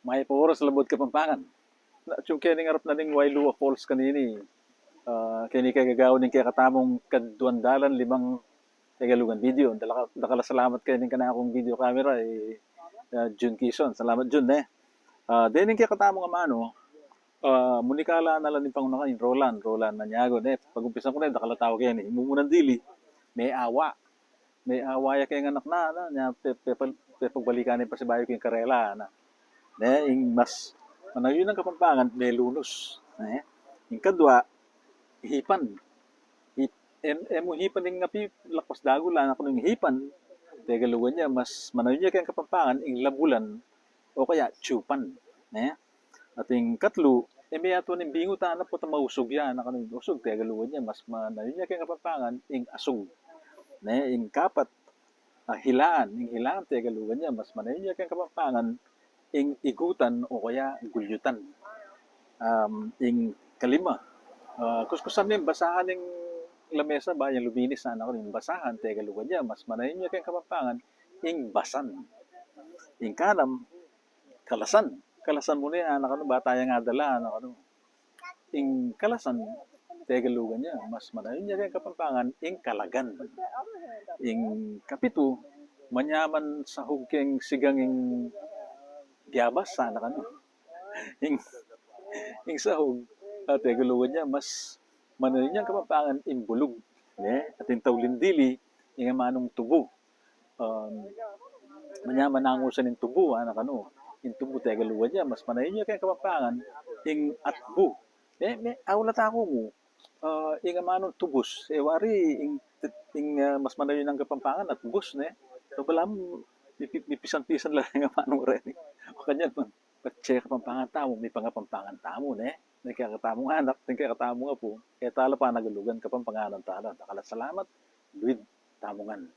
may oras labot Kapampangan. Yung kaya ngarap na ning Wailua Falls kanini, kini kagagaw ning kaya katamong kadwandalan limang tagalugan video. Dakala salamat kay ning kana akong video camera Jun Kison. Salamat Jun Then ning kaya katamong amano, munikala na lang ni Pangunakan Roland Maniago pag-umpisa ko na dakala tawag yan imumunang dili may awa ya kay anak na nya pagbalikan pa si bayo kay Karela na ing mas manayon ng Kapampangan may lunos ing kadwa hipan emo hipan ing ngapi lakpas dago lang ako ng hipan tegalugan niya mas manayon niya kay Kapampangan ing labulan o kaya tsupan ating katlo, may ato ng bingutan na po mausog yan, nakanong usog, kaya galuan niya, mas manayon niya kaya Kapampangan, ing asog. Ing kapat, hilaan, kaya galuan niya, mas manayon niya kaya Kapampangan, ing igutan o kaya gulyutan. Ing kalima, kuskusan niya, basahan ng lamesa ba, yung lubinis na nakanong basahan, kaya galuan niya, mas manayon niya kaya Kapampangan, ing basan. Ing kanam, kalasan mo na anak bata yang adala ing kalasan tegalugan niya mas manayon niya kay Kapampangan ing kalagan ing kapito manyaman sa hugking siganging biyabas sa anak ing sahog tegalugan niya mas manayon niya Kapampangan ing bulog at ing tawlindili ing manong tubo manyaman nangusan ing tubo anak ing tubo tegalugan niya mas manayon niya kay Kapampangan ing atbo awlat ako mo ing manong tubos wari ing mas manayon ng Kapampangan at bus so balam pisan-pisan lang nga manong rin o kanya patse Kapampangan tamo may pangapampangan tamo may kakatamong anak may kakatamong apo kaya tala pa nagalugan Kapampanganan tala salamat Luid tamongan